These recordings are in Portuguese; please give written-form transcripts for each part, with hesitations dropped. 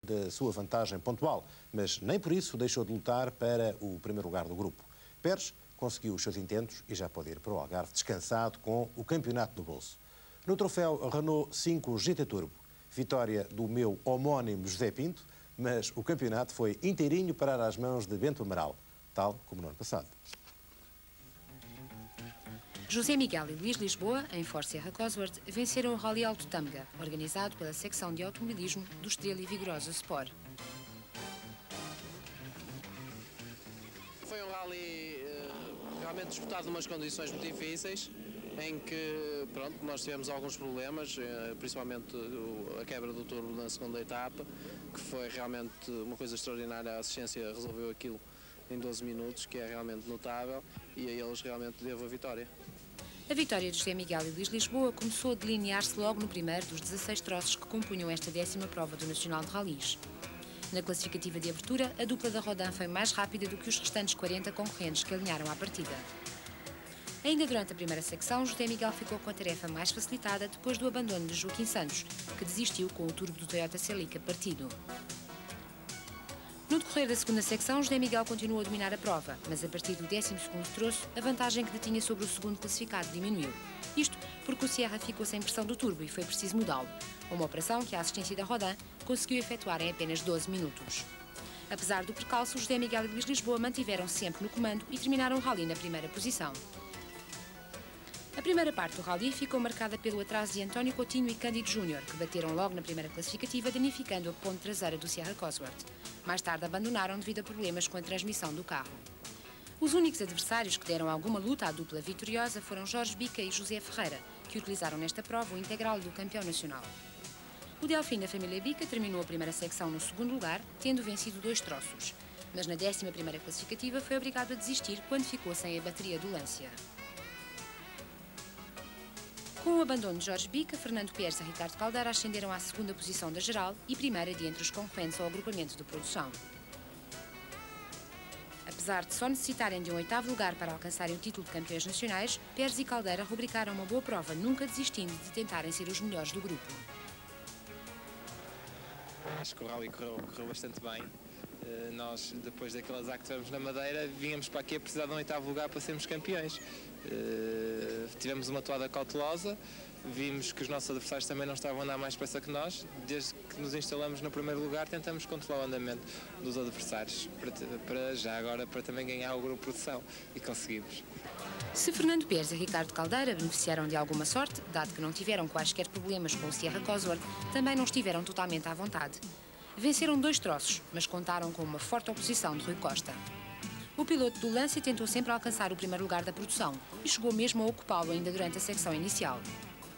da sua vantagem pontual, mas nem por isso deixou de lutar para o primeiro lugar do grupo. Pérez conseguiu os seus intentos e já pode ir para o Algarve descansado com o campeonato no bolso. No troféu Renault 5 GT Turbo, vitória do meu homónimo José Pinto, mas o campeonato foi inteirinho parar às mãos de Bento Amaral, tal como no ano passado. José Miguel e Luís Lisboa, em Force Sierra Cosworth, venceram o Rally Alto Tâmega, organizado pela secção de automobilismo do Estrela e Vigorosa Sport. Foi um rally realmente disputado em umas condições muito difíceis, em que nós tivemos alguns problemas, principalmente a quebra do turbo na segunda etapa, que foi realmente uma coisa extraordinária. A assistência resolveu aquilo em 12 minutos, que é realmente notável, e a eles realmente devo a vitória. A vitória de José Miguel e Luís Lisboa começou a delinear-se logo no primeiro dos 16 troços que compunham esta 10ª prova do Nacional de Rallys. Na classificativa de abertura, a dupla da Rodin foi mais rápida do que os restantes 40 concorrentes que alinharam à partida. Ainda durante a primeira secção, José Miguel ficou com a tarefa mais facilitada depois do abandono de Joaquim Santos, que desistiu com o turbo do Toyota Celica partido. No decorrer da segunda secção, José Miguel continuou a dominar a prova, mas a partir do 12º troço, a vantagem que detinha sobre o segundo classificado diminuiu. Isto porque o Sierra ficou sem pressão do turbo e foi preciso mudá-lo, uma operação que a assistência da Rodin conseguiu efetuar em apenas 12 minutos. Apesar do percalço, José Miguel e Luís Lisboa mantiveram-se sempre no comando e terminaram o rally na primeira posição. A primeira parte do rally ficou marcada pelo atraso de António Coutinho e Cândido Júnior, que bateram logo na primeira classificativa, danificando a ponte traseira do Sierra Cosworth. Mais tarde abandonaram devido a problemas com a transmissão do carro. Os únicos adversários que deram alguma luta à dupla vitoriosa foram Jorge Bica e José Ferreira, que utilizaram nesta prova o integral do campeão nacional. O Delfim da família Bica terminou a primeira secção no segundo lugar, tendo vencido 2 troços. Mas na 11ª classificativa foi obrigado a desistir quando ficou sem a bateria do Lancia. Com o abandono de Jorge Bica, Fernando Pérez e Ricardo Caldeira ascenderam à segunda posição da geral e primeira de entre os concorrentes ao agrupamento de produção. Apesar de só necessitarem de um 8º lugar para alcançarem o título de campeões nacionais, Pérez e Caldeira rubricaram uma boa prova, nunca desistindo de tentarem ser os melhores do grupo. Acho que o rally correu bastante bem. Nós, depois daquele azar que tivemos na Madeira, vínhamos para aqui a precisar de um 8º lugar para sermos campeões. Tivemos uma toada cautelosa, vimos que os nossos adversários também não estavam a andar mais depressa que nós. Desde que nos instalamos no primeiro lugar, tentamos controlar o andamento dos adversários, para também ganhar o grupo de produção, e conseguimos. Se Fernando Pérez e Ricardo Caldeira beneficiaram de alguma sorte, dado que não tiveram quaisquer problemas com o Sierra Cosworth, também não estiveram totalmente à vontade. Venceram 2 troços, mas contaram com uma forte oposição de Rui Costa. O piloto do Lancia tentou sempre alcançar o primeiro lugar da produção e chegou mesmo a ocupá-lo ainda durante a secção inicial.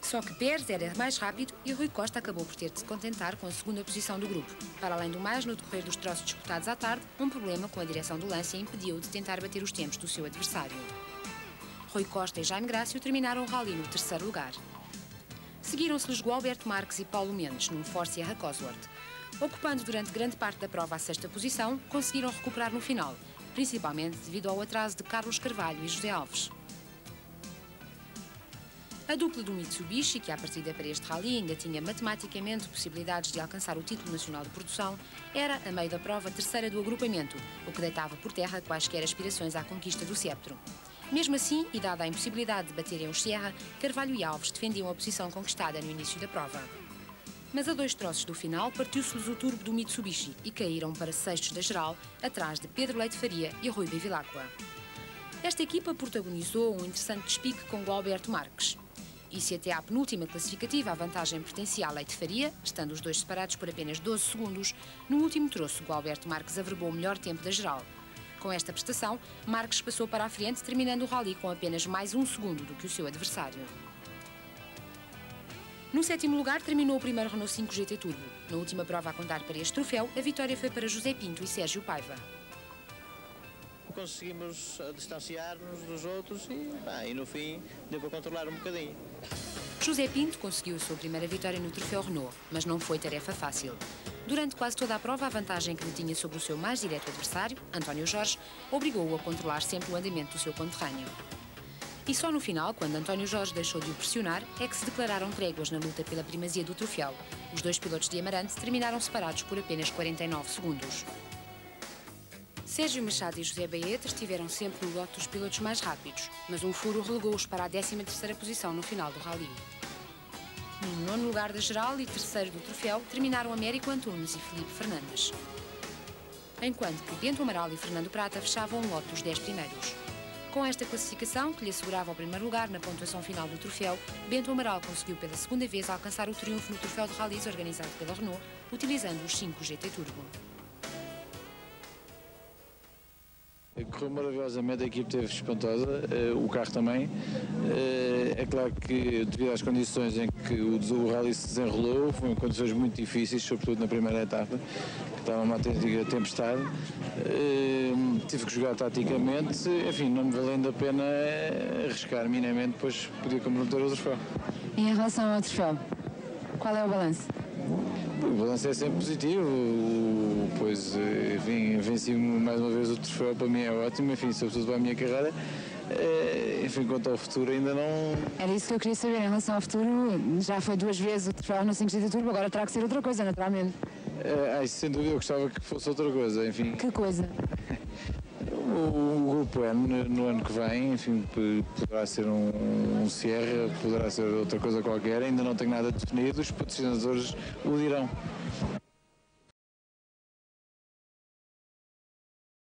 Só que Pérez era mais rápido e Rui Costa acabou por ter de se contentar com a segunda posição do grupo. Para além do mais, no decorrer dos troços disputados à tarde, um problema com a direção do Lancia impediu-o de tentar bater os tempos do seu adversário. Rui Costa e Jaime Grácio terminaram o rally no 3º lugar. Seguiram-se-lhes Gualberto Marques e Paulo Mendes num Force Sierra Cosworth. Ocupando durante grande parte da prova a 6ª posição, conseguiram recuperar no final, principalmente devido ao atraso de Carlos Carvalho e José Alves. A dupla do Mitsubishi, que à partida para este rally ainda tinha matematicamente possibilidades de alcançar o título nacional de produção, era, a meio da prova, 3ª do agrupamento, o que deitava por terra quaisquer aspirações à conquista do sceptro. Mesmo assim, e dada a impossibilidade de baterem os Sierra, Carvalho e Alves defendiam a posição conquistada no início da prova. Mas a 2 troços do final partiu-se-lhes o turbo do Mitsubishi e caíram para 6º da geral, atrás de Pedro Leite Faria e Rui Bevilacqua. Esta equipa protagonizou um interessante despique com Gualberto Marques. E se até à penúltima classificativa a vantagem pertencia a Leite Faria, estando os 2 separados por apenas 12 segundos, no último troço Gualberto Marques averbou o melhor tempo da geral. Com esta prestação, Marques passou para a frente, terminando o rally com apenas mais 1 segundo do que o seu adversário. No 7º lugar terminou o primeiro Renault 5 GT Turbo. Na última prova a contar para este troféu, a vitória foi para José Pinto e Sérgio Paiva. Conseguimos distanciar-nos dos outros e no fim deu para controlar um bocadinho. José Pinto conseguiu a sua primeira vitória no troféu Renault, mas não foi tarefa fácil. Durante quase toda a prova, a vantagem que tinha sobre o seu mais direto adversário, António Jorge, obrigou-o a controlar sempre o andamento do seu conterrâneo. E só no final, quando António Jorge deixou de o pressionar, é que se declararam tréguas na luta pela primazia do troféu. Os dois pilotos de Amarante terminaram separados por apenas 49 segundos. Sérgio Machado e José Baetes estiveram sempre no lote dos pilotos mais rápidos, mas um furo relegou-os para a 13ª posição no final do rally. No 9º lugar da geral e terceiro do troféu terminaram Américo Antunes e Filipe Fernandes, enquanto que Bento Amaral e Fernando Prata fechavam o lote dos 10 primeiros. Com esta classificação, que lhe assegurava o primeiro lugar na pontuação final do troféu, Bento Amaral conseguiu pela segunda vez alcançar o triunfo no troféu de rallies organizado pela Renault, utilizando os 5 GT Turbo. Correu maravilhosamente, a equipe esteve espantosa, o carro também. É claro que devido às condições em que o rally se desenrolou, foram condições muito difíceis, sobretudo na primeira etapa, que estava uma autêntica tempestade. Tive que jogar taticamente, enfim, não me valendo a pena arriscar minimamente, depois podia comprometer o troféu. E em relação ao troféu, qual é o balanço? O balanço é sempre positivo, pois, enfim, venci mais uma vez o troféu, para mim é ótimo, enfim, sobretudo para a minha carreira. Enfim, quanto ao futuro ainda não... Era isso que eu queria saber, em relação ao futuro, já foi 2 vezes o troféu no 5 GT Turbo, agora terá que ser outra coisa, naturalmente. Isso, sem dúvida, eu gostava que fosse outra coisa, enfim. Que coisa? O grupo N no ano que vem, enfim, poderá ser um Sierra, poderá ser outra coisa qualquer, ainda não tenho nada definido, os patrocinadores o dirão.